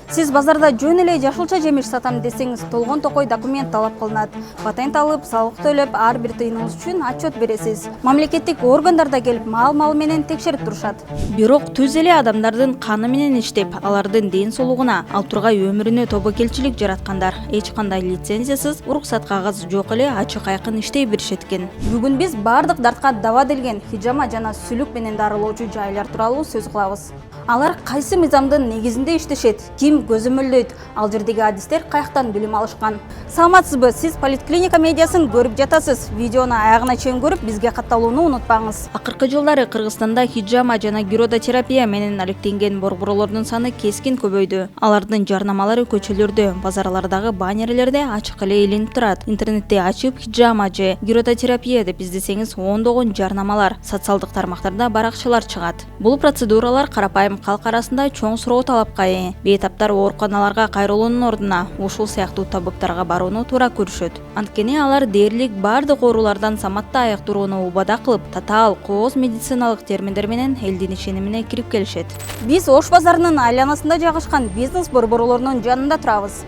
Сиз базарда жөн эле жашылча жемиш сатам десеңиз, толгон токой документ талап кылынат. Патент алып, салык төлөп, ар бир тыйыныңыз үчүн отчет бересиз. Мамлекеттик органдарда келип мал менен текшерип турушат. Бирок түз эле адамдардын каны менен иштеп, алардын ден соолугуна, ал тургай өмүрүнө тобокелчилик жараткандар эч кандай лицензиясыз, уруксат кагаз жок эле ачык айкын иштей беришет экен. Бүгүн биз бардык дартка даба делген хижама жана сүлүк менен дарылоочу жайлар тууралуу сөз кылабыз. Алар кайсы мыйзамдын негизинде иштешет, ким көзөмөлдөйт, ал жердеги адистер каяктан билим алышкан. Саламатсызбы, сиз Политклиника медиасын көрүп жатасыз. Видеону аягына чейин көрүп, бизге катталууну унутпаңыз. Акыркы жылдары Кыргызстанда хижама жана гиродотерапия менен алектенген борборлордун саны кескин көбөйдү. Алардын жарнамалары көчөлөрдө, базарлардагы баннерлерде ачык эле илинип турат. Интернетте ачып хижама же гиродотерапия деп издесеңиз, ондогон жарнамалар, социалдык тармактарда баракчалар чыгат. Бул процедуралар карапайым калк арасында чоң суроо талапка ээ. Бейтаптар ооруканаларга кайрылуунун ордуна ушул сыяктуу табыптарга барууну туура көрүшөт. Анткени алар дээрлик бардык оорулардан саматта айыктырууну убада кылып, татаал, кооз медициналык терминдер менен элдин ишенимине кирип келишет. Биз Ош базарынын айланасында жайгашкан бизнес борборлорунун жанында турабыз.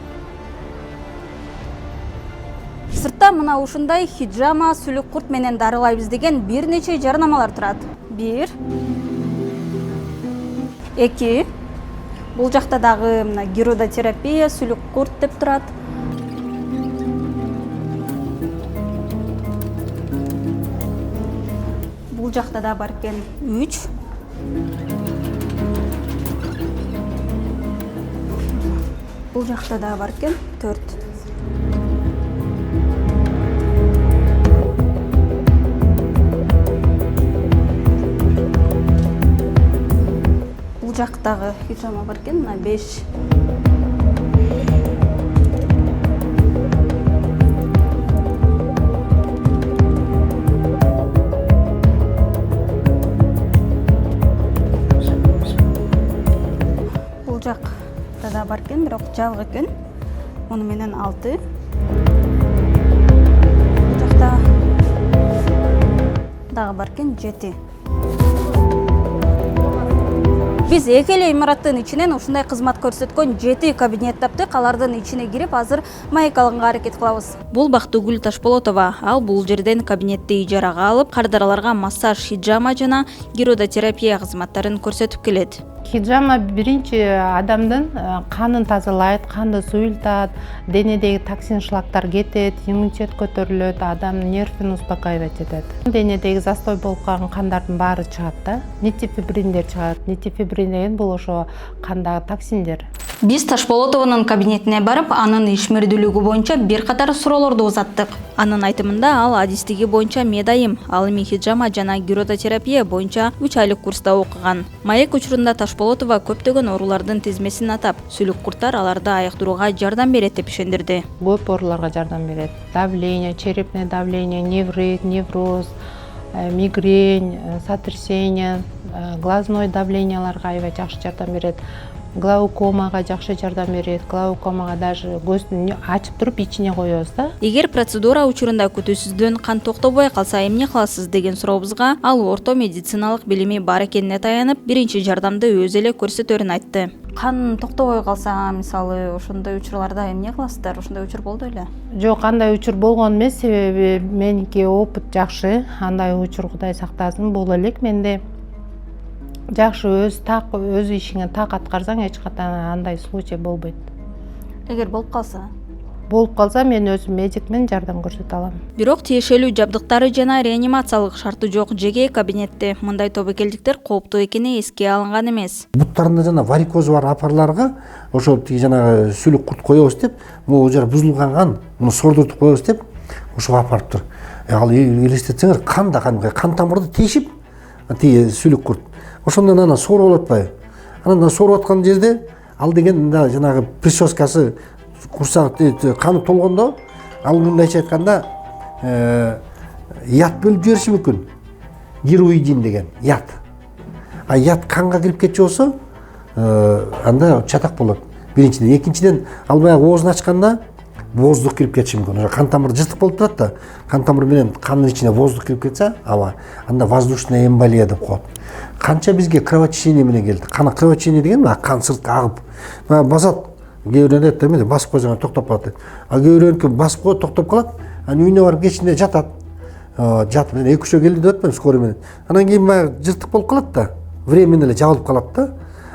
Сыртта мына ушундай хижама, сүлүк курт менен дарылайбыз деген бир нече жарнамалар турат. 1 2 Бул жакта дагы мына гиродотерапия, сүлүк курт деп турат. Бул жакта да бар экен 3 Бул жакта да бар экен 4 Бул жактагы хижама бар экен мына 5 Бул жакта да бар экен, бирок жабык экен. Муну менен 6 Бул жакта дагы бар экен 7 Биз эки эле имараттын ичинен ушундай кызмат көрсөткөн 7 кабинет таптык. Алардын ичине кирип, азыр маек алганга аракет кылабыз. Бул Бактыгүл Ташболотова. Ал бул жерден кабинетти ижарага алып, кардараларга массаж, хижама жана гиродотерапия кызматтарын көрсөтүп келет. Хижама биринчи адамдын канын тазалайт, канды суюлтат, денедеги токсин шлактар кетет, иммунитет көтөрүлөт, адамдын нервин успокаивать этет. Денедеги застой болуп калган кандардын баары чыгат да. Нитифибриндер чыгат. Нитифибрин деген бул ошо кандагы токсиндер. Биз Ташболотованын кабинетине барып, анын ишмердүүлүгү боюнча бир катар суроолорду узаттык. Анын айтымында ал адистиги боюнча медайым, ал эми хижама жана гиродотерапия боюнча 3 айлык курста окуган. Маек учурунда Ташболотова көптөгөн оорулардын тизмесин атап, сүлүк курттар аларды айыктырууга жардам берет деп ишендирди. Көп ооруларга жардам берет. Давление, черепное давление, неврит, невроз, мигрень, сотрясение, глазной давленияларга аябай жакшы жардам берет. Глаукомага жакшы жардам берет. Глаукомага даже көздүн ачып туруп ичине коебуз да. Эгер процедура учурунда күтүүсүздөн кан токтобой калса эмне кыласыз деген сурообузга ал орто медициналык билими бар экенине таянып, биринчи жардамды өзү эле көрсөтөрүн айтты. Кан токтобой калса, мисалы, ошондой учурларда эмне кыласыздар? Ошондой учур болду беле? Жок, андай учур болгон эмес, себеби меники опыт жакшы. Андай учур Кудай сактасын боло элек. Менде жакшы өз ишиңе так аткарсаң эч качан андай случай болбойт. Эгер болуп калса? Болуп калса мен өзүм медикмен жардам көрсөтө алам. Бирок тиешелүү жабдыктары жана реанимациялык шарты жок жеке кабинетте мындай тобокелдиктер кооптуу экени эске алынган эмес. Буттарында жана варикозу бар апарларга ошо жана сүлүк курт коебуз деп, могу жер бузулган кан, муну сордуртуп коебуз деп, ошого апарып тур. Ал элестетсеңер, кан тамырды тешип, тиги сүлүк курт. Ошондон анан сооруп алып атпайбы? Анан сооруп аткан жерде ал деген мында жанагы присоскасы курсак каны толгондо, ал мындайча айтканда ят бөлүп жибериши мүмкүн. Гируидин деген ят. А ят канга кирип кетчү болсо, анда чатак болот. Биринчиден, экинчиден ал баягы оозун ачканда воздух кирип кетиши мүмкүн. Кан тамыры жыртык болуп турат да, кан тамыры менен канын ичине воздух кирип кетсе, анда воздушная эмболия деп коет. Канча бизге кровотечение менен келди. Кровотечение деген кан сыртка агып. Басат кээ бирөө айтат эме басып койсоң токтоп калат дейт. А кээ бирөөнүкү басып коет токтоп калат, анан үйүнө барып кечинде жатат. Жатып менен 2-3 келди деп атпаймынбы скорый менен. Анан кийин баягы жыртык болуп калат да, временно эле жабылып калат да.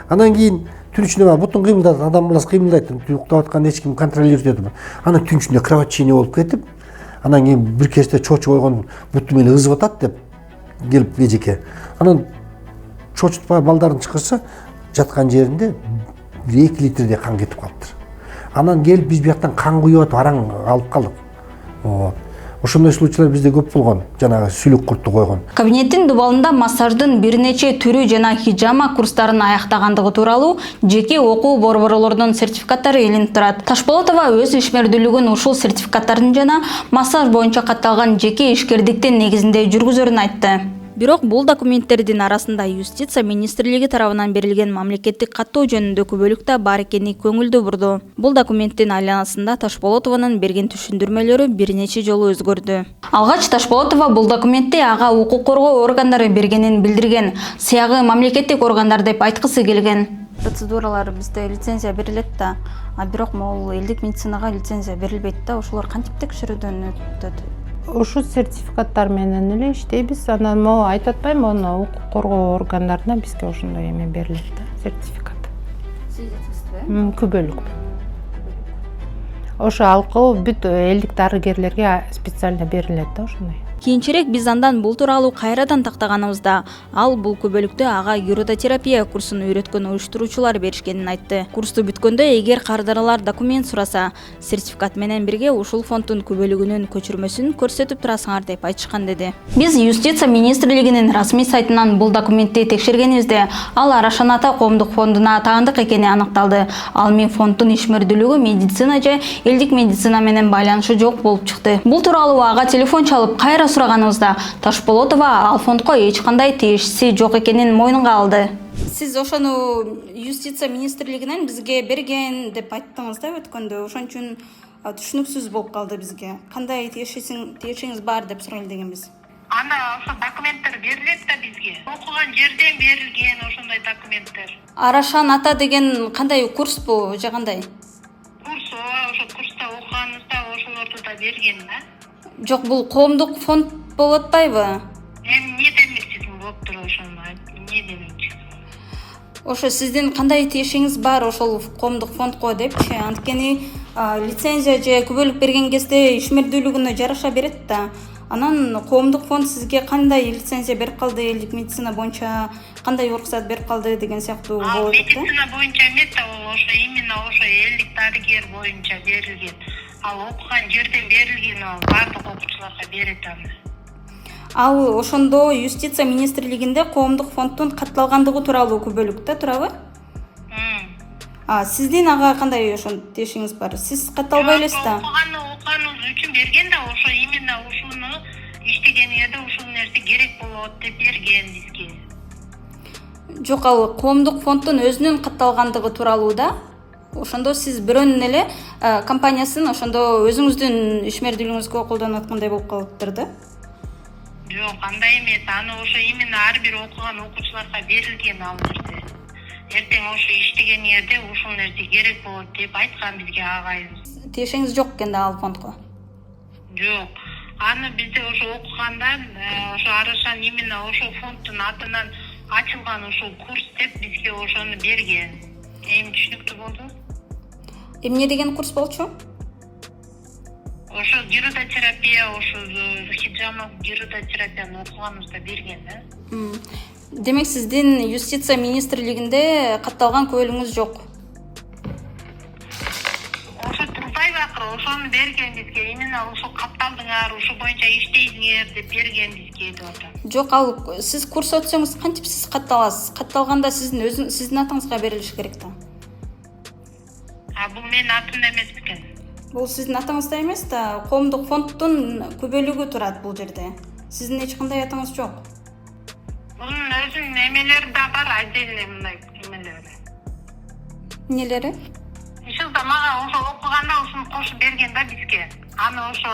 Анан кийин түн ичинде баягы бутун кыймылдат, адам баласы кыймылдайт, уктап аткан эч ким контролировать этип. Анан түн ичинде кровотечение болуп кетип, анан кийин бир кезде чочуп койгон буту менен ызып атат деп келип эжеке. Анан чочутпай балдарын чакырса, жаткан жеринде 2 литрдей кан кетип калыптыр. Анан келип биз бияктан кан куюп атып араң алып калдык. Ошондой случайлар бизде көп болгон, жанагы сүлүк куртту койгон. Кабинеттин дубалында массаждын бир нече түрү жана хижама курстарын аяктагандыгы тууралуу жеке окуу борборлордун сертификаттары илинип турат. Ташполотова өз ишмердүүлүгүн ушул сертификаттардын жана массаж боюнча катталган жеке ишкердиктин негизинде жүргүзөрүн айтты. Бирок бул документтердин арасында Юстиция министрлиги тарабынан берилген мамлекеттик каттоо жөнүндө күбөлүк да бар экени көңүлдү бурду. Бул документтин айланасында Ташполотованын берген түшүндүрмөлөрү бир нече жолу өзгөрдү. Алгач Ташполотова бул документти ага укук коргоо органдары бергенин билдирген, сыягы мамлекеттик органдар деп айткысы келген. Процедуралар бизде лицензия берилет да, а бирок могул элдик медицинага лицензия берилбейт да, ошолор кантип текшерүүдөн өтөт? Ушу сертификаттар менен эле иштейбиз. Анан могу айтып атпаймынбы, ону укук коргоо органдарына бизге ошондой эме берилет да, сертификат. Сиз жетесизби? Күбөлүк. Ошо алкылуу бүт элдик дарыгерлерге специально берилет да ошондой. Кийинчерээк биз андан бул тууралуу кайрадан тактаганыбызда ал бул күбөлүктү ага гирототерапия курсун үйрөткөн уюштуруучулар беришкенин айтты. Курсту бүткөндө эгер кардарлар документ сураса, сертификат менен бирге ушул фонддун күбөлүгүнүн көчүрмөсүн көрсөтүп турасыңар деп айтышкан деди. Биз Юстиция министрлигинин расмий сайтынан бул документти текшергенибизде, ал Арашан ата коомдук фондуна таандык экени аныкталды. Ал эми фонддун ишмердүүлүгү медицина же элдик медицина менен байланышы жок болуп чыкты. Бул тууралуу ага телефон чалып кайра сураганыбызда Ташполотова ал фондко эч кандай тиешеси жок экенин мойнунга алды. Сиз ошону Юстиция министрлигинен бизге берген деп айттыңыз да өткөндө. Ошон үчүн түшүнүксүз болуп калды бизге. Кандай тиешеңиз бар деп сурайлы дегенбиз. Анда ошо документтер берилет да бизге. Окуган жерден берилген ошондой документтер. Арашан ата деген кандай курс бу же кандай? Курс, ошо курста окуганыбызда ошолорду да берген да. Жок, бул коомдук фонд болуп атпайбы? Эмне демексиз болуптур ошону, эмне демекчи? Ошо сиздин кандай тиешеңиз бар ошол коомдук фондко депчи? Анткени лицензия же күбөлүк берген кезде ишмердүүлүгүнө жараша берет да. Анан коомдук фонд сизге кандай лицензия берип калды, элдик медицина боюнча кандай уруксат берип калды деген сыяктуу болот да. Медицина боюнча эмес да, ол ошо именно ошо элдик дарыгер боюнча берилген. Ал окуган жерден берилген, ал бардык окуучуларга берет аны. Ал ошондо Юстиция министрлигинде коомдук фонддун катталгандыгы тууралуу күбөлүк да турабы? Сиздин ага кандай ошон тиешеңиз бар? Сиз катталбай элесиз да? Окуганыбыз үчүн берген да, ошо именно ушуну иштегениңерде ушул нерсе керек болот деп берген бизге. Жок, ал коомдук фонддун өзүнүн катталгандыгы тууралуу да. Ошондо сиз бирөөнүн эле компаниясын ошондо өзүңүздүн ишмердүүлүгүңүзгө колдонуп аткандай болуп калыптыр да? Жок, андай эмес. Аны ошо именно ар бир окуган окуучуларга берилген ал нерсе. Эртең ошо иштегениңерде ушул нерсе керек болот деп айткан бизге агайыбыз. Тиешеңиз жок экен да ал фондко? Жок. Аны бизде ошо окугандан, ошо Арашан именно ошол фонддун атынан ачылган ушул курс деп бизге ошону берген. Эми түшүнүктүү болду? Эмне деген курс болчу? Ошо гирототерапия, ошо хиджама гирототерапияны окуганыбызда берген да. Демек сиздин Юстиция министрлигинде катталган күбөлүгүңүз жок. Ошо турбайбы акыры, ошону берген бизге. Именно ошо катталдыңар, ошо боюнча иштейсиңер деп берген бизге деп атам. Жок, ал сиз курс өтсөңүз кантип сиз катталасыз? Катталганда сиздин атыңызга берилиш керек да. Бул менин атымда эмес экен. Бул сиздин атыңызда эмес да, коомдук фонддун күбөлүгү турат бул жерде. Сиздин эч кандай атыңыз жок. Мунун өзүнүн эмелери да бар, отдельный мындай эмелери. Эмнелери? ишыл да мага ошо окуганда ушуну кошуп берген да бизге. Аны ошо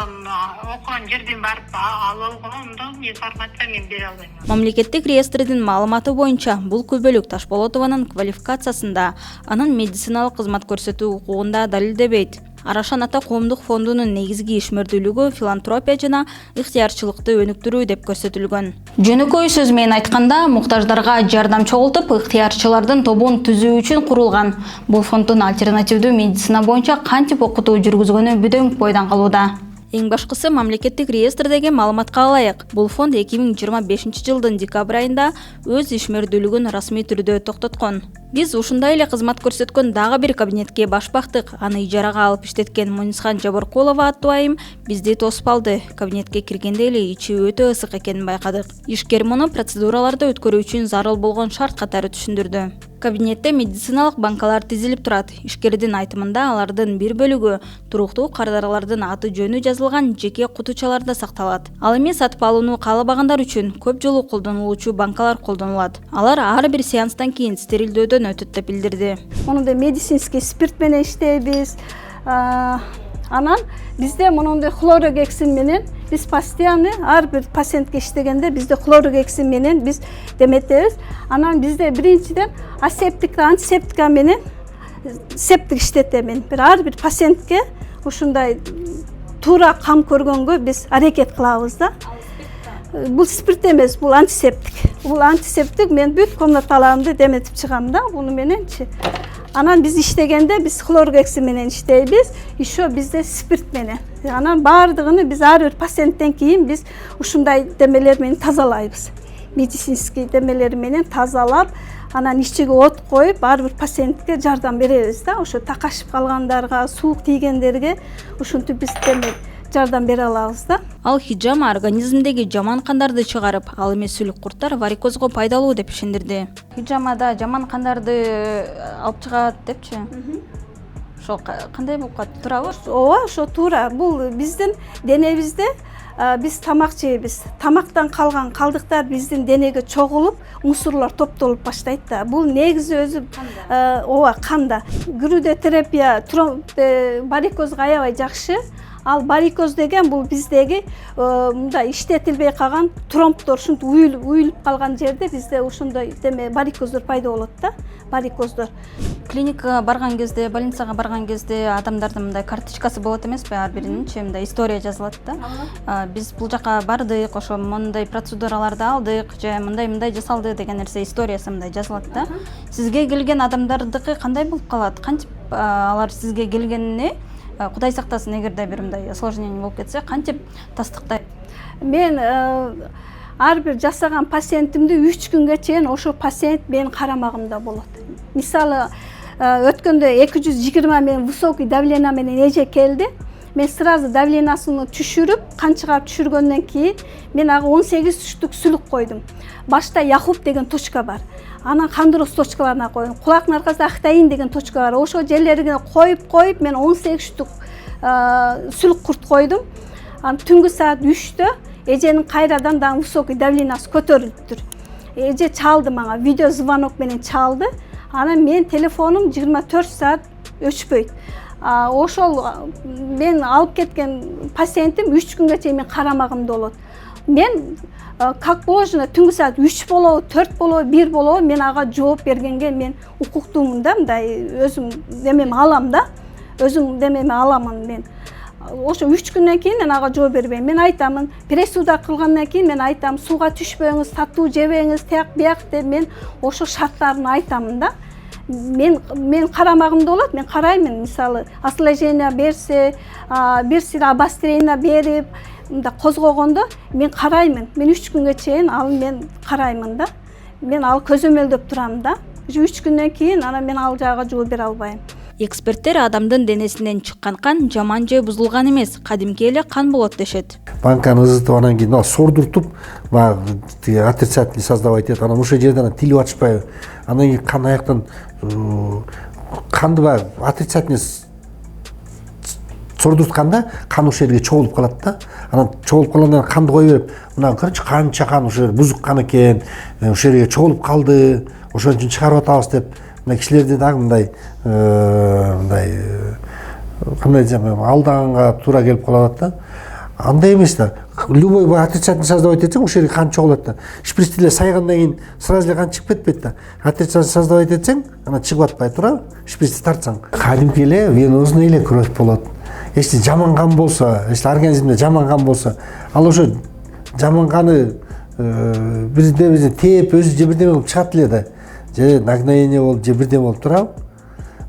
окуган жерден барып алууга ондон информация мен бере албайм. Мамлекеттик реестрдин маалыматы боюнча бул Күбөлүк Ташболотованын квалификациясында, анын медициналык кызмат көрсөтүү укугунда далилдебейт. Арашан ата коомдук фондунун негизги ишмердүүлүгү филантропия жана ыктыярчылыкты өнүктүрүү деп көрсөтүлгөн. Жөнөкөй сөз менен айтканда, муктаждарга жардам чогултуп, ыктыярчылардын тобун түзүү үчүн курулган. Бул фонддун альтернативдүү медицина боюнча кантип окутуу жүргүзгөнү бүдөң бойдон калууда. Эң башкысы мамлекеттик реестрдеги маалыматка ылайык. Бул фонд 2025 жылдын декабрь айында өз ишмердүүлүгүн расмий түрдө токтоткон. Биз ушундай эле кызмат көрсөткөн дагы бир кабинетке баш бактык. Аны ижарага алып иштеткен Мунисхан Жабыркулова аттуу айым бизди тосуп алды. Кабинетке киргенде эле ичи өтө ысык экенин байкадык. Ишкер муну процедураларды өткөрүү үчүн зарыл болгон шарт катары түшүндүрдү. Кабинетте медициналык банкалар тизилип турат. Ишкердин айтымында алардын бир бөлүгү туруктуу кардарлардын аты жөнү жазылган жеке кутучаларда сакталат. Ал эми сатып алууну каалабагандар үчүн көп жолу колдонулуучу банкалар колдонулат. Алар ар бир сеанстан кийин стерилдөөдөн өтөт деп билдирди. Мунундай медицинский спирт менен иштейбиз. Анан бизде мунундай хлорогексин менен биз постоянно ар бир пациентке иштегенде бизде хлорогексин менен биз деметебиз. Анан бизде биринчиден асептик, антисептика менен септик иштетемин. Ар бир пациентке ушундай туура кам көргөнгө биз аракет кылабыз да. Бул спирт эмес, бул антисептик. Бул антисептик мен бүт комнаталарымды деметип чыгам да, буну мененчи. Анан биз иштегенде биз хлоргексин менен иштейбиз, еще бизде спирт менен. Анан баардыгын биз ар бир пациенттен кийин биз ушундай демелер менен тазалайбыз. Медицинский демелер менен тазалап, анан ичиге от коюп, ар бир пациентке жардам беребиз да. Ошо такашып калгандарга, суук тийгендерге ушинтип биз жардам бере алабыз да. Ал хиджама организмдеги жаман кандарды чыгарып, ал эми сүлүк курттар варикозго пайдалуу деп ишендирди. Хиджамада жаман кандарды алып чыгат депчи. Ошо кандай болуп калат? Туурабы? Ооба, ошо туура. Бул биздин денебизде биз тамак жейбиз. Тамактан калган калдыктар биздин денеге чогулуп, мусорлор топтолуп баштайт да. Бул негизи өзү ооба канда. Грудотерапия варикозго аябай жакшы. Ал варикоз деген бул биздеги мындай иштетилбей калган тромбдор, ушинтип уюлуп калган жерде бизде ошондой деме варикоздор пайда болот да, варикоздор. Клиникага барган кезде, больницага барган кезде адамдардын мындай карточкасы болот эмеспи, ар бирининчи мындай история жазылат да. Биз бул жака бардык, ошо мындай процедураларды алдык, же мындай жасалды деген нерсе историясы мындай жазылат да. Сизге келген адамдардыкы кандай болуп калат? Кантип алар сизге келгенине Кудай сактасын, эгерде бир мындай осложнение болуп кетсе, кантип тастыктайт? Мен ар бир жасаган пациентимди 3 күнгө чейин ошо пациент менин карамагымда болот. Мисалы, өткөндө 220 менен высокий давление менен эже келди. Мен сразу давлениясын түшүрүп, кан чыгарып түшүргөндөн кийин мен ага 18 түштүк сүлүк койдум. Башта Яхуп деген точка бар. Анан кандырос точкаларына койдум. Кулактын аркасында Ахтаин деген точка бар. Ошо жерлерге коюп мен 18 түштүк сүлүк курт койдум. Анан түнгү саат 3тө эженин кайрадан да высокий давлениясы көтөрүлүптүр. Эже чалды мага, видео звонок менен чалды. Анан мен телефонум 24 саат өчпөйт. Ошол мен алып кеткен пациентим 3 күнгө чейин мен карамагымда болот. Мен как положено түнгү саат 3 болобу, 4 болобу, 1 болобу мен ага жооп бергенге мен укуктуумун да, мындай өзүм демеми алам да. Өзүм демеми аламын мен. Ошо 3 күндөн кийин мен ага жооп бербейм. Мен айтамын, пресс-суда кылгандан кийин мен айтам, сууга түшпөңүз, таттуу жебеңиз, тияк бияк деп мен ошо шарттарын айтамын да. Мен карамагымда болот, мен караймын. Мисалы, осложнение берсе, бир сир обострение берип, мында козгогондо мен караймын. Мен 3 күнгө чейин ал мен караймын да. Мен ал көзөмөлдөп турам да. 3 күндөн кийин анан мен ал жагга жооп бере албайм. Эксперттер адамдын денесинен чыккан кан жаман же бузулган эмес, кадимки эле кан болот дешет. Банканы ызытып анан кийин сордуртуп, отрицательный создавать этет. Анан ошол жерден тилип ачпайбы. Анан кийин кан аяктан канды отрицательный сордуртканда кан ошол жерге чогулуп калат да. Анан чогулуп калгандан канды кое берип, мына көрчү канча кан ошол бузук кан экен, ошол жерге чогулуп калды, ошон үчүн чыгарып атабыз деп мына кишилерди дагы мындай кандай десем, алданганга туура келип калат да. Андай эмес да. Любой отрицательный создавать этсең, ошол жерге кан чогулат да. Шприцти эле сайгандан кийин сразу эле кан чыгып кетпейт да. Отрицательный создавать этсең, ана чыгып атпай тура, шприцти тартсаң, кадимки эле венозный эле кровь болот. Если жаман кан болсо, если организмде жаман кан болсо, ал ошо жаман каны бирде тээп, өзү же бирдеме кылып чыгат эле да. Же нагноение болуп, же бирдеме болуп турабы.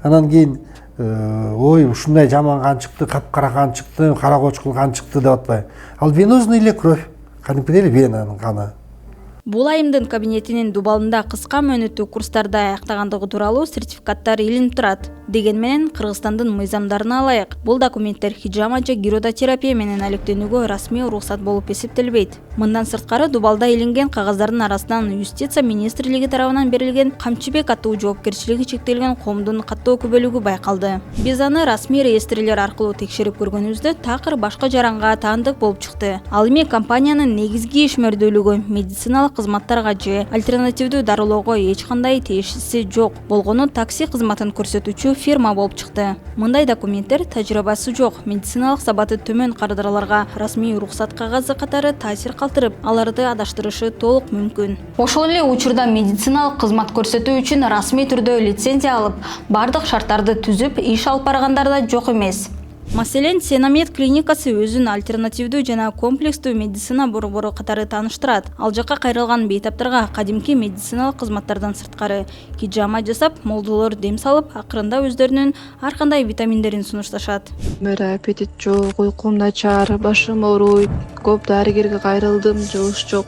Анан кийин ой, ушундай жаман кан чыкты, капкара кан чыкты, кара кочкул кан чыкты деп атпай. Ал венозный эле кровь, кадимкидей эле венанын каны. Бул айымдын кабинетинин дубалында кыска мөөнөттүү курстарды аяктагандыгы тууралуу сертификаттар илинип турат. Деген менен Кыргызстандын мыйзамдарына ылайык бул документтер хижама же гиродотерапия менен алектенүүгө расмий уруксат болуп эсептелбейт. Мындан сырткары дубалда илинген кагаздардын арасынан Юстиция министрлиги тарабынан берилген Камчыбек аттуу жоопкерчилиги чектелген коомдун каттоо күбөлүгү байкалды. Биз аны расмий реестрлер аркылуу текшерип көргөнүбүздө такыр башка жаранга таандык болуп чыкты. Ал эми компаниянын негизги ишмердүүлүгү медициналык кызматтарга же альтернативдүү дарылоого эч кандай тиешеси жок болгону такси кызматын көрсөтүүчү фирма болуп чыкты. Мындай документтер тажрыйбасы жок медициналык сабаты төмөн кардарларга расмий уруксат кагазы катары таасир калтырып, аларды адаштырышы толук мүмкүн. Ошол эле учурда медициналык кызмат көрсөтүү үчүн расмий түрдө лицензия алып, бардык шарттарды түзүп, иш алып баргандар да жок эмес. Маселен, Сенамед клиникасы өзүн альтернативдүү жана комплекстүү медицина борбору катары тааныштырат. Ал жакка кайрылган бейтаптарга кадимки медициналык кызматтардан сырткары хижама жасап, молдолор дем салып, акырында өздөрүнүн ар кандай витаминдерин сунушташат. Мера аппетит жок, уйкум начар, башым ооруйт, көп дарыгерге кайрылдым, жугуш жок.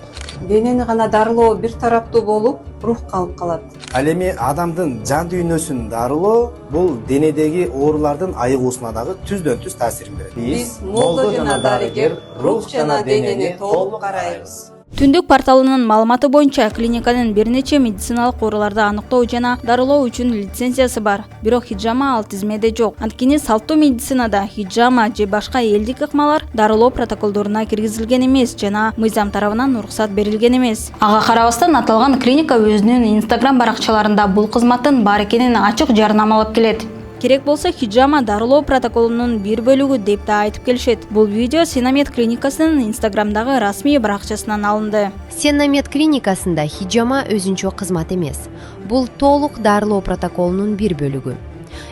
Денени гана дарылоо бир тараптуу болуп, рух калып калат. Ал эми адамдын жан дүйнөсүн дарылоо бул денедеги оорулардын айыгуусуна дагы түздөн-түз таасирин берет. Биз молдо жана дарыгер рух жана денени толук карайбыз. Түндүк порталынын маалыматы боюнча клиниканын бир нече медициналык ооруларды аныктоо жана дарылоо үчүн лицензиясы бар. Бирок хижама ал тизмеде жок. Анткени салттуу медицинада хижама же башка элдик ыкмалар дарылоо протоколдоруна киргизилген эмес жана мыйзам тарабынан уруксат берилген эмес. Ага карабастан аталган клиника өзүнүн Instagram баракчаларында бул кызматтын бар экенин ачык жарнамалап келет. Керек болсо хижама дарылоо протоколунун бир бөлүгү деп да айтып келишет. Бул видео Сенамед клиникасынын Инстаграмдагы расмий баракчасынан алынды. Сенамед клиникасында хижама өзүнчө кызмат эмес. Бул толук дарылоо протоколунун бир бөлүгү.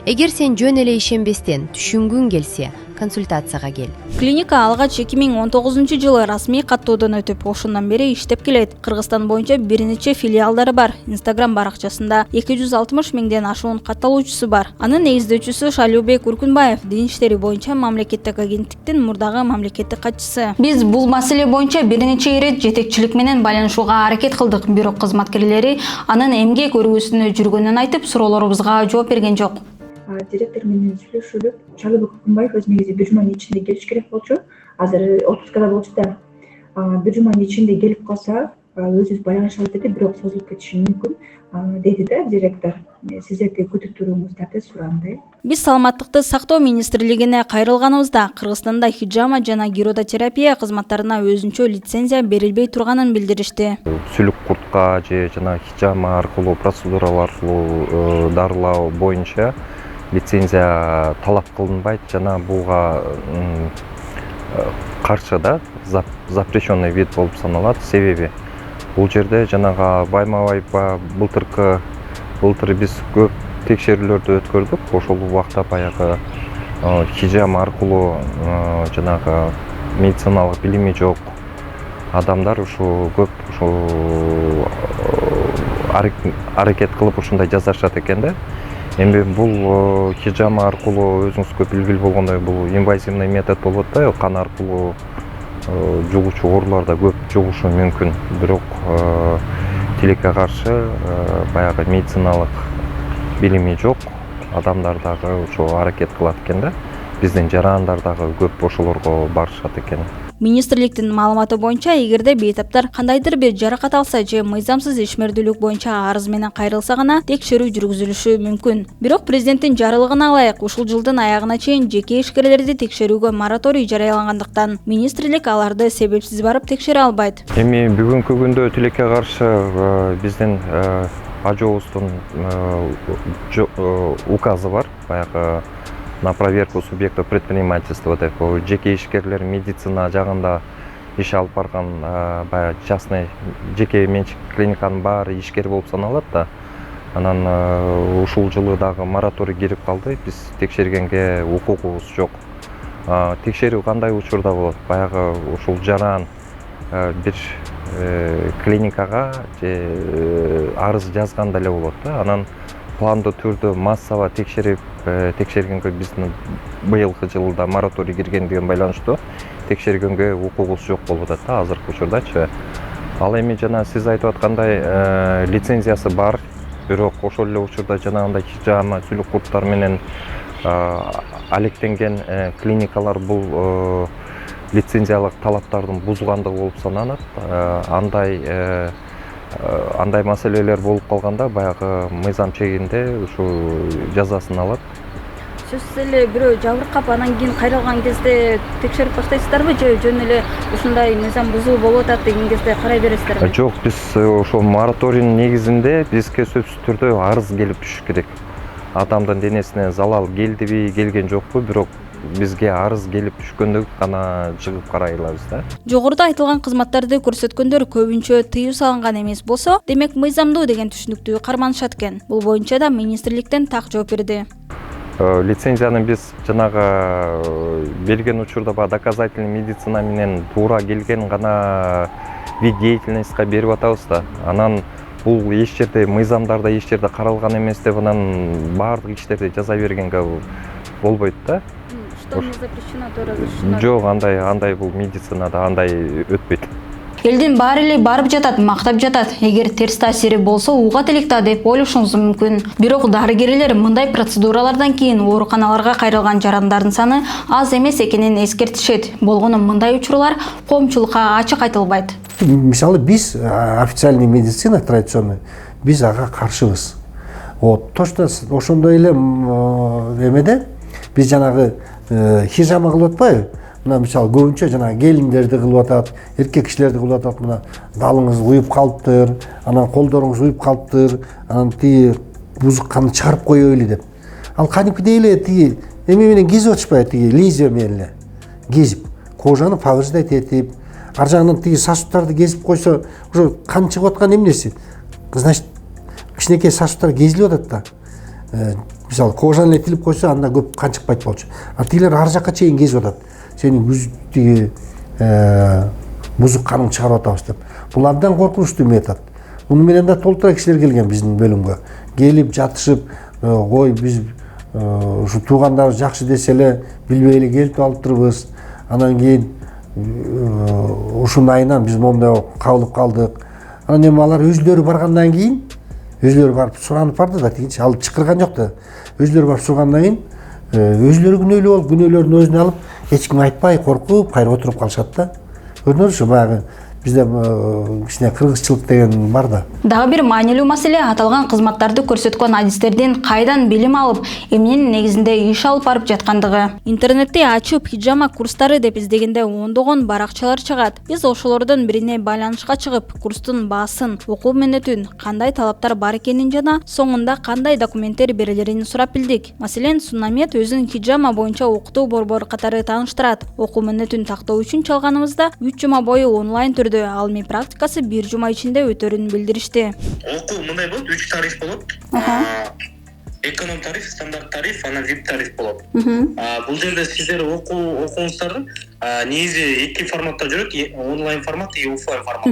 Эгер сен жөн эле ишенбестен түшүнгүң келсе, консультацияга кел. Клиника алгач 2019 жылы расмий каттоодон өтүп, ошондон бери иштеп келет. Кыргызстан боюнча бир нече филиалдары бар. Инстаграм баракчасында 260 миңден ашуун катталуучусу бар. Анын негиздөөчүсү Шалюбек Уркунбаев, дин иштери боюнча мамлекеттик агенттиктин мурдагы мамлекеттик катчысы. Биз бул маселе боюнча бир нече ирет жетекчилик менен байланышууга аракет кылдык, бирок кызматкерлери анын эмгек өргүсүндө жүргөнүн айтып, суроолорубузга жооп берген жок. Директор менен сүйлөшүлүп, Шалюбек Уркунбаев өзү негизи бир жуманын ичинде келиш керек болчу. Азыр отпускада болчу да. Бир жуманын ичинде келип калса, өзүбүз байланышабыз деди, бирок созулуп кетиши мүмкүн, деди да директор. Сиздерди күтүп туруңуздарды сураңды. Биз саламаттыкты сактоо министрлигине кайрылганыбызда Кыргызстанда хижама жана гиродотерапия кызматтарына өзүнчө лицензия берилбей турганын билдиришти. Сүлүк куртка же жана хижама аркылуу процедуралар аркылуу дарылоо боюнча лицензия талап кылынбайт жана буга каршы да запрещенный вид болуп саналат. Себеби бул жерде жанагы байма-бай былтыр биз көп текшерүүлөрдү өткөрдүк. Ошол убакта баягы хижама аркылуу жанагы медициналык билими жок адамдар ушу көп аракет кылып ушундай жасашат экен да. Эми бул хижама аркылуу өзүңүз көп билгилүү болгондой бул инвазивный метод болот да, кан аркылуу жугуучу оорулар да көп жугушу мүмкүн. Бирок тилекке каршы баягы медициналык билими жок адамдар дагы ошо аракет кылат экен да. Биздин жарандар дагы көп ошолорго барышат экен. Министрликтин маалыматы боюнча, эгерде бейтаптар кандайдыр бир жаракат алса же мыйзамсыз ишмердүүлүк боюнча арыз менен кайрылса гана текшерүү жүргүзүлүшү мүмкүн. Бирок президенттин жарлыгына ылайык ушул жылдын аягына чейин жеке ишкерлерди текшерүүгө мораторий жарыялангандыктан министрлик аларды себепсиз барып текшере албайт. Эми бүгүнкү күндө тилекке каршы биздин ажообуздун указы бар. Баягы на проверку субъектов предпринимательства деп жеке ишкерлер медицина жагында иш алып барган баягы частный жеке менчик клиниканын баары ишкер болуп саналат да. Анан ушул жылы дагы мораторий кирип калды. Биз текшергенге укугубуз жок. Текшерүү кандай учурда болот? Баягы ушул жаран бир клиникага же арыз жазганда эле болот да. Анан пландуу түрдө массаво текшергенге биздин быйылкы жылда мораторий киргендиген байланыштуу текшергенге укугубуз жок болуп атат да азыркы учурдачы. Ал эми жана сиз айтып аткандай лицензиясы бар. Бирок ошол эле учурда жанагындай хижама, сүлүк курттар менен алектенген клиникалар бул лицензиялык талаптардын бузгандыгы болуп саналат. Андай маселелер болуп калганда баягы мыйзам чегинде ушу жазасын алат. Сиз эле бирөө жабыркап анан кийин кайрылган кезде текшерип баштайсыздарбы же жөн эле ушундай мыйзам бузулуп болуп атат деген кезде карай бересиздерби? Жок, биз ошол мораторийдин негизинде бизге сөзсүз түрдө арыз келип түшүш керек. Адамдын денесине залал келдиби, келген жокпу, бирок бизге арыз келип түшкөндө гана чыгып карай алабыз да. Жогоруда айтылган кызматтарды көрсөткөндөр көбүнчө тыюу салынган эмес болсо, демек мыйзамдуу деген түшүнүктү карманышат экен. Бул боюнча да министрликтен так жооп берди. Лицензияны биз жанагы берген учурда доказательный медицина менен туура келген гана вид деятельностька берип атабыз да. Анан бул эч жерде мыйзамдарда эч жерде каралган эмес деп анан баардык иштерди жаза бергенге болбойт да. Что не запрещено, то разрешено. Жок, андай бул медицинада андай өтпөйт. Элдин баары эле барып жатат, мактап жатат. Эгер терс таасири болсо угат элек да деп ойлошуңуз мүмкүн. Бирок дарыгерлер мындай процедуралардан кийин ооруканаларга кайрылган жарандардын саны аз эмес экенин эскертишет. Болгону мындай учурлар коомчулукка ачык айтылбайт. Мисалы биз официальный медицина традиционный биз ага каршыбыз. Вот точно ошондой эле эмеде биз жанагы хижама кылып атпайбы? Мына мисалы көбүнчө жана келиндерди кылып атат, эркек кишилерди кылып атат. Мына далыңыз уюп калыптыр, анан колдоруңуз уюп калыптыр, анан тиги бузук канды чыгарып коелу деп. Ал кадимкидей эле тиги эме менен кезип атышпайбы, тиги лезвие менен эле кезип, кожаны повреждать этип, ар жагынан тиги сосудтарды кезип койсо, уже кан чыгып аткан эмнеси? Значит, кичинекей сосудтар кезилип атат да. Мисалы кожаны эле тилип койсо, анда көп кан чыкпайт болчу. А тигилер ар жакка чейин кезип атат. Сенин тиги бузук каның чыгарып атабыз деп. Бул абдан коркунучтуу метод. Муну менен да толтура кишилер келген биздин бөлүмгө. Келип жатышып, ой биз ушу туугандарыбыз жакшы десе эле билбей эле келип алыптырбыз. Анан кийин ушунун айынан биз момундай кабылып калдык. Анан эми алар өзлөрү баргандан кийин, өзлөрү барып суранып барды да, тигинчи алып чакырган жок да. Өзлөрү барып сурагандан кийин өзлөрү күнөөлүү болуп, күнөөлөрүн өзүнө алып, эч ким айтпай, коркуп, кайра отуруп калышат да. Көрдүңүзбү, баягы бизде кичине кыргызчылык деген бар да. Дагы бир маанилүү маселе аталган кызматтарды көрсөткөн адистердин кайдан билим алып, эмненин негизинде иш алып барып жаткандыгы. Интернетте ачып хижама курстары деп издегенде ондогон баракчалар чыгат. Биз ошолордун бирине байланышка чыгып, курстун баасын, окуу мүнөтүн, кандай талаптар бар экенин жана соңунда кандай документтер берилерин сурап билдик. Маселен, Сунамет өзүн хижама боюнча окутуу борбору катары тааныштырат. Окуу мүнөтүн тактоо үчүн чалганыбызда 3 жума бою онлайн түрдө, ал эми практикасы 1 жума ичинде өтөрүн билдиришти. Окуу мындай болот, 3 тариф болот. Эконом тариф, стандарт тариф, анан VIP тариф болот. Бул жерде сиздер окууңуздардын негизи 2 форматта жүрөт, онлайн формат и офлайн формат.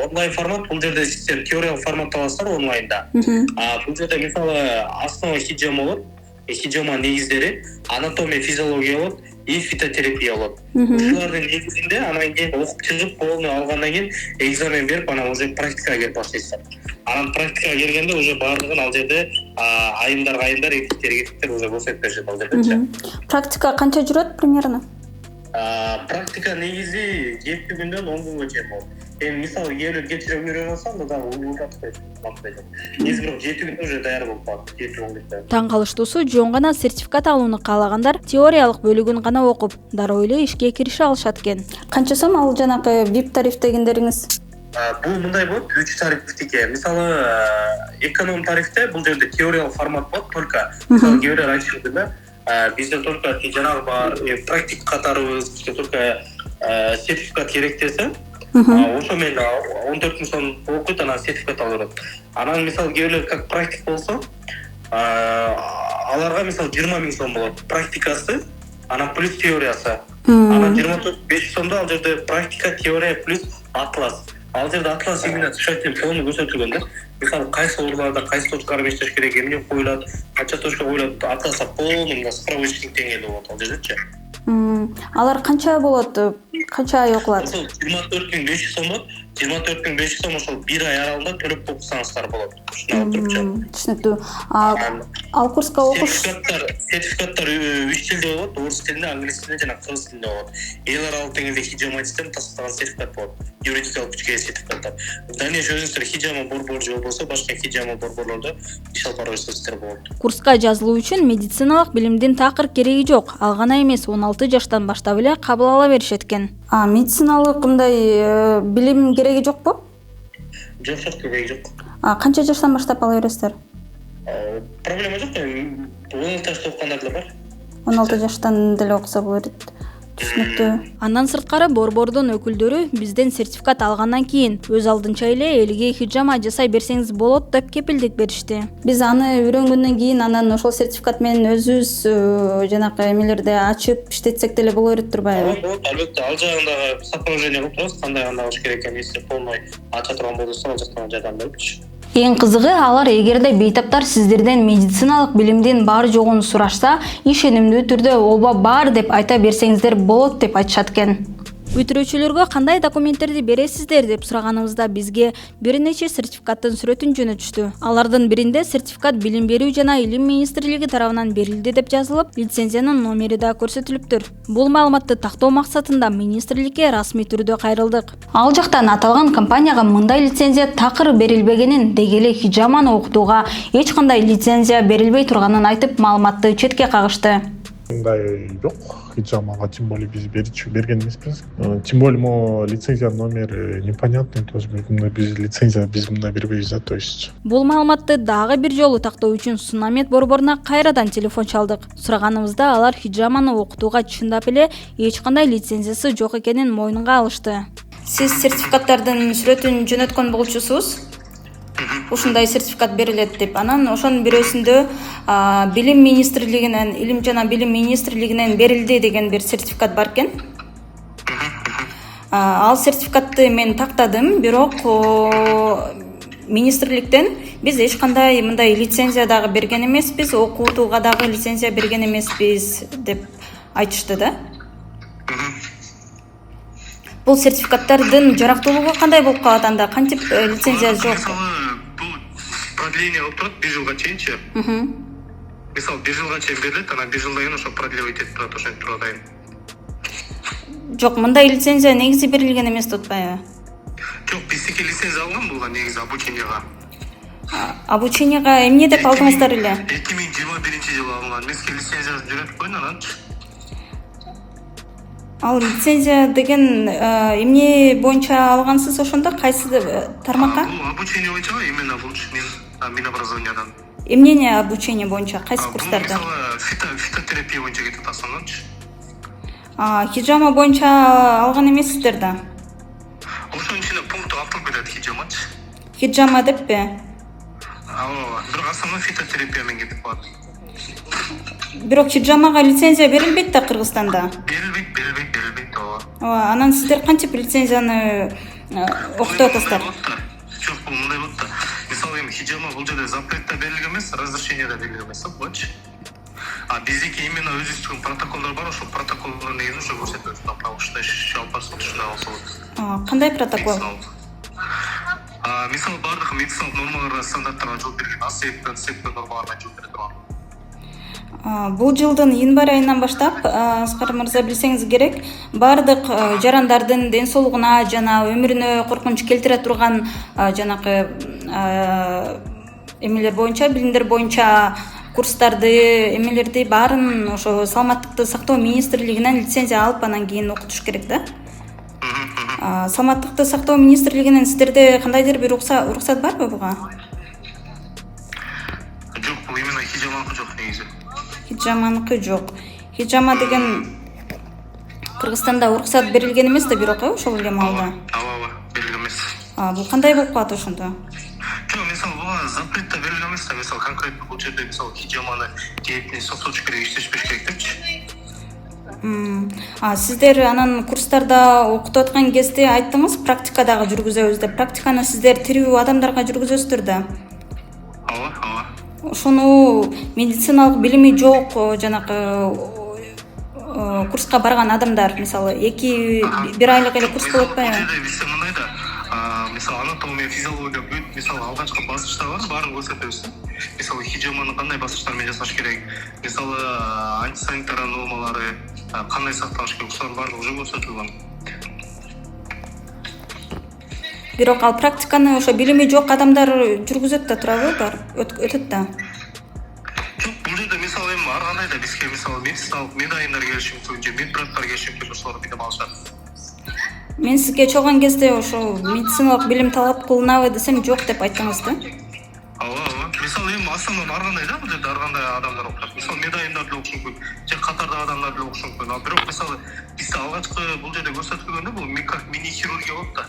Онлайн формат бул жерде сиздер теориялык форматты аласыздар онлайнда. Бул жерде мисалы основа хижама болот, хижама негиздери, анатомия, физиология болот и фитотерапия болот. Ушулардын негизинде анан кийин окуп чыгып, полный алгандан кийин экзамен берип, анан уже практикага келип баштайсыздар. Анан практикага келгенде уже баардыгын ал жерде айымдар, эркектер уже көрсөтүп беришет ал жерде. Практика канча жүрөт примерно? Практика негизи 7 күндөн 10 күнгө чейин болот. Эми мисалы кээбир кечирээк үйрөнүп алсам да дагы уюлдатпайт. Негизи бирок 7 күндө уже даяр болуп калат. 7-10 күндө. Таң калыштуусу жөн гана сертификат алууну каалагандар теориялык бөлүгүн гана окуп, дароо эле ишке кирише алышат экен. Канча сом ал жанагы VIP тариф дегендериңиз? Бул мындай болот, 3 тарифтике. Мисалы эконом тарифте бул жерде теориялык формат болот только. Мисалы кээбирлер айтышат да, бизде только жанагы бар практик катарыбыз, бизге только сертификат керек десе, ошо менен 14 000 сом окуйт, анан сертификат алып берет. Анан мисалы кээ бирлер как практик болсо, аларга мисалы 20 000 сом болот практикасы, анан плюс теориясы. Анан 24 500 сомдо ал жерде практика, теория плюс атлас. Ал жерде атлас именно тышайтын полный көрсөтүлгөн да. Мисалы кайсы ооруларда кайсы точкалар бештеш керек, эмне коюлат, канча точка коюлат, атласа полный справочник деңгээлде болот ал жердечи. Алар канча болот? Канча ай окулат? 24 500 сом болот. 24 500 сом ошол 1 ай аралыгында төлөп окусаңыздар болот. Ушуну алып турчу. Түшүнүктүү. Ал курска окуш сертификаттар 3 тилде болот, орус тилинде, англис тилинде жана кыргыз тилинде болот. Эл аралык деңгээлде хижама система тасталган сертификат болот. Юридикалык күчкө ээ сертификаттар. В дальнейшем өзүңүздөр хижама борбор же болбосо башка хижама борборлордо иш алып бара берсеңиздер болот. Курска жазылуу үчүн медициналык билимдин такыр кереги жок. Ал гана эмес, 16 жаштан баштап эле кабыл ала беришет экен. Медициналык мындай билим кереги жокпу? Жок, кереги жок. Канча жаштан баштап ала бересиздер? Проблема жок, 16 жашта окугандар да бар. 16 жаштан деле окуса болот. Түшүнүктүү. Андан сырткары борбордун өкүлдөрү бизден сертификат алгандан кийин өз алдынча эле элге хижама жасай берсеңиз болот деп кепилдик беришти. Биз аны үйрөнгөндөн кийин анан ошол сертификат менен өзүбүз жанакы эмелерди ачып иштетсек деле боло берет турбайбы? Албетте, ал жагында сопровождение кылып турабыз, кандай кылыш керек экенин, если полный ача турган болсо, ал жактан жардам берипчи. Эң кызыгы, алар эгерде бейтаптар сиздерден медициналык билимдин бар жогун сурашса, ишенимдүү түрдө ооба бар деп айта берсеңиздер болот деп айтышат экен. Бүтүрүүчүлөргө кандай документтерди бересиздер деп сураганыбызда бизге бир нече сертификаттын сүрөтүн жөнөтүштү. Алардын биринде сертификат билим берүү жана илим министрлиги тарабынан берилди деп жазылып, лицензиянын номери да көрсөтүлүптүр. Бул маалыматты тактоо максатында министрликке расмий түрдө кайрылдык. Ал жактан аталган компанияга мындай лицензия такыр берилбегенин, деги эле хижаманы окутууга эч кандай лицензия берилбей турганын айтып, маалыматты четке кагышты. Мындай жок, хижамага тем более биз берген эмеспиз. Тем более мо лицензия номер непонятный, то есть биз лицензия биз мындай бербейбиз да, то есть. Бул маалыматты дагы бир жолу тактоо үчүн Сунамед борборуна кайрадан телефон чалдык. Сураганыбызда алар хижаманы окутууга чындап эле эч кандай лицензиясы жок экенин мойнунга алышты. Сиз сертификаттардын сүрөтүн жөнөткөн болчусуз? Ушундай сертификат берилет деп. Анан ошонун бирөөсүндө билим министрлигинен, илим жана билим министрлигинен берилди деген бир сертификат бар экен. Ал сертификатты мен тактадым, бирок министрликтен биз эч кандай мындай лицензия дагы берген эмеспиз, окутууга дагы лицензия берген эмеспиз деп айтышты да. Бул сертификаттардын жарактуулугу кандай болуп калат анда? Кантип лицензия жок? Продление кылып турат 1 жылга чейинчи. Мисалы 1 жылга чейин берилет, анан 1 жылдан кийин ошо продлевать этип турат, ошентип туруп атайын. Жок, мындай лицензия негизи берилген эмес деп атпайбы? Жок, биздики лицензия алган булган негизи обученияга. Обученияга эмне деп алдыңыздар эле? 2021-жылы алган. Миске лицензиясын жөнөтүп койдун, анан Ал лицензия деген эмне боюнча алгансыз ошондо? Кайсы тармакка? Обучение боюнча именно булчу Минобразованиядан. Эмне обучение боюнча? Кайсы курстарда? Фитотерапия боюнча кетип атасыңарчы. Хижама боюнча алган эмессиздер да? Ошонун ичинде пункту автор берет хижамачы. Хижама деппи? Бирок основной фитотерапия менен кетип калат. Бирок хижамага лицензия берилбейт да Кыргызстанда. Берилбейт. Анан сиздер кантип лицензияны окутуп атасыздар? Жок, бул мындай болот да. Мисалы эми хижама бул жерде запретте берилген эмес, разрешение да берилген эмес, болчу. Биздики именно өзүбүздүн протоколдор бар, ошол протоколдордун негизинде ошо көрсөтөбүз. Ушундай иш алып барсак, ушундай алса болот. Кандай протокол? Мисалы бардык медициналык нормаларга, стандарттарга жооп берген, АСЭП нормаларына жооп бере турган. Бул жылдын январь айынан баштап, Аскар мырза билсеңиз керек, бардык жарандардын ден соолугуна жана өмүрүнө коркунуч келтире турган жанакы эмелер боюнча, билимдер боюнча курстарды, эмелерди баарын ошо саламаттыкты сактоо министрлигинен лицензия алып анан кийин окутуш керек да. Саламаттыкты сактоо министрлигинен сиздерде кандайдыр бир уруксат барбы буга? Жок, бул именно хижаманыкы жок негизи. хиджаманыкы жок. Хиджама деген Кыргызстанда уруксат берилген эмес да бирок ошол эле маалда. Ооба, берилген эмес. Бул кандай болуп калат ошондо? Жок, мисалы буга запретте берилген эмес да, мисалы конкретно бул жерде мисалы хиджаманы кийип соктоочу керек, иштешпеш керек депчи. Сиздер анан курстарда окутуп аткан кезде айттыңыз, практикадагы жүргүзөбүз деп. Практиканы сиздер тирүү адамдарга жүргүзөсүздөр да. Ооба. Ошону медициналык билими жок жанагы курска барган адамдар, мисалы, бир айлык эле курс болуп атпайбы? Бизде мындай да, мисалы анатомия, физиология бүт, мисалы алгачкы баскычта бар, баарын көрсөтөбүз. Мисалы хиджаманы кандай баскычтар менен жасаш керек, мисалы антисанитария нормалары, кандай сакталыш керек, ушулардын баардыгы уже көрсөтүлгөн. Бирок ал практиканы ошо билими жок адамдар жүргүзөт да турабы, өтөт да. Жок, бул жерде мисалы эми ар кандай да бизге мисалы медициналык медайымдар келиши мүмкүн, же медбраттар келиши мүмкүн, ошолор билим алышат. Мен сизге чогулган кезде ошо медициналык билим талап кылынабы десем жок деп айттыңыз да. Ооба. Мисалы эми основном ар кандай да, бул жерде ар кандай адамдар окушат. Мисалы медайымдар деле окушу мүмкүн, же катардагы адамдар деле окушу мүмкүн. А бирок мисалы бизде алгачкы бул жерде көрсөтүлгөндө бул мини хирургия болот да.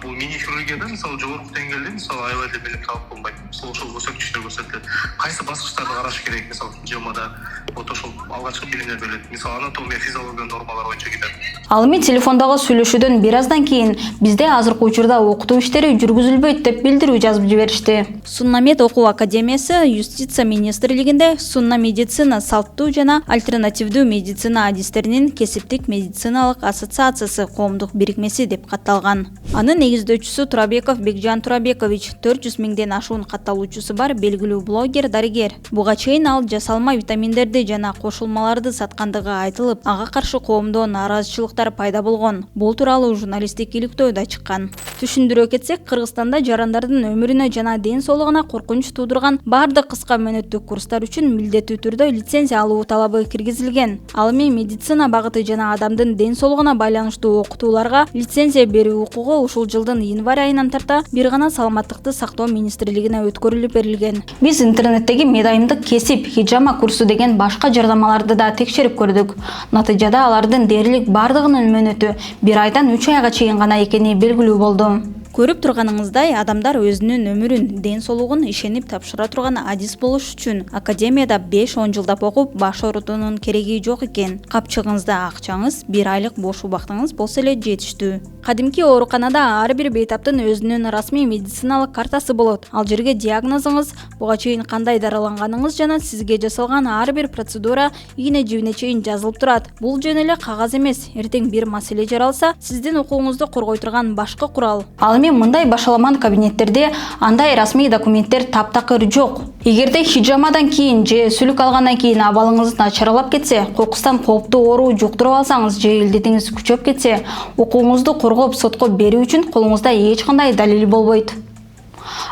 Бул мини хирургияда мисалы жогорку деңгээлде мисалы аябай эле билим талап кылынбайт. Мисалы ошол көрсөткүчтөр көрсөтүлөт. Кайсы баскычтарды караш керек, мисалы хиджамада вот ошол алгачкы билимдер берилет. Мисалы анатомия, физиология нормалары боюнча кетет. Ал эми телефондогу сүйлөшүүдөн бир аздан кийин бизде азыркы учурда окутуу иштери жүргүзүлбөйт деп билдирүү жазып жиберишти. Суннамед окуу академиясы Юстиция министрлигинде сунна медицина, салттуу жана альтернативдүү медицина адистеринин кесиптик медициналык ассоциациясы коомдук бирикмеси деп катталган. Анын негиздөөчүсү Турабеков Бекжан Турабекович 400 миңден ашуун катталуучусу бар белгилүү блогер, дарыгер. Буга чейин ал жасалма витаминдерди жана кошулмаларды саткандыгы айтылып, ага каршы коомдо нааразычылыктар пайда болгон. Бул тууралуу журналисттик иликтөө да чыккан. Түшүндүрө кетсек, Кыргызстанда жарандардын өмүрүнө жана ден соолугуна коркунуч туудурган бардык кыска мөөнөттүк курстар үчүн милдеттүү түрдө лицензия алуу талабы киргизилген. Ал эми медицина багыты жана адамдын ден соолугуна байланыштуу окутууларга лицензия берүү укугу ушул жылдын январь айынан тарта бир гана саламаттыкты сактоо министрлигине өткөрүлүп берилген. Биз интернеттеги медайымдык кесип хиджама курсу деген башка жарнамаларды да текшерип көрдүк. Натыйжада алардын дээрлик бардыгынын мөөнөтү 1 айдан 3 айга чейин гана экени белгилүү болду. Көрүп турганыңыздай, адамдар өзүнүн өмүрүн, ден соолугун ишенип тапшыра турган адис болуш үчүн академияда 5-10 жылдап окуп, баш оорутуунун кереги жок экен. Капчыгыңызда акчаңыз, 1 айлык бош убактыңыз болсо эле жетиштүү. Кадимки ооруканада ар бир бейтаптын өзүнүн расмий медициналык картасы болот. Ал жерге диагнозуңуз, буга чейин кандай дараланганыңыз жана сизге жасалган ар бир процедура ийне жибине чейин жазылып турат. Бул жөн эле кагаз эмес. Эртең бир маселе жаралса, сиздин укугуңузду коргой турган башкы курал. Мындай башаламан кабинеттерде андай расмий документтер таптакыр жок. Эгерде хиджамадан кийин же сүлүк алгандан кийин абалыңыз начарлап кетсе, кокустан кооптуу оору жуктуруп алсаңыз же илдетиңиз күчөп кетсе, укугуңузду коргоп сотко берүү үчүн колуңузда эч кандай далил болбойт.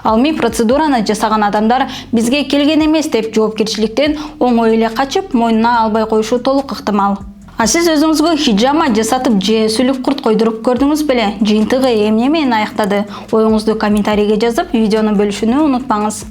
Ал эми процедураны жасаган адамдар бизге келген эмес деп жоопкерчиликтен оңой эле качып, мойнуна албай коюшу толук ыктымал. А сиз өзүңүзгө хиджама жасатып же сүлүк курт койдуруп көрдүңүз беле? Жыйынтыгы эмне менен аяктады? Оюңузду комментарийге жазып, видеону бөлүшүүнү унутпаңыз.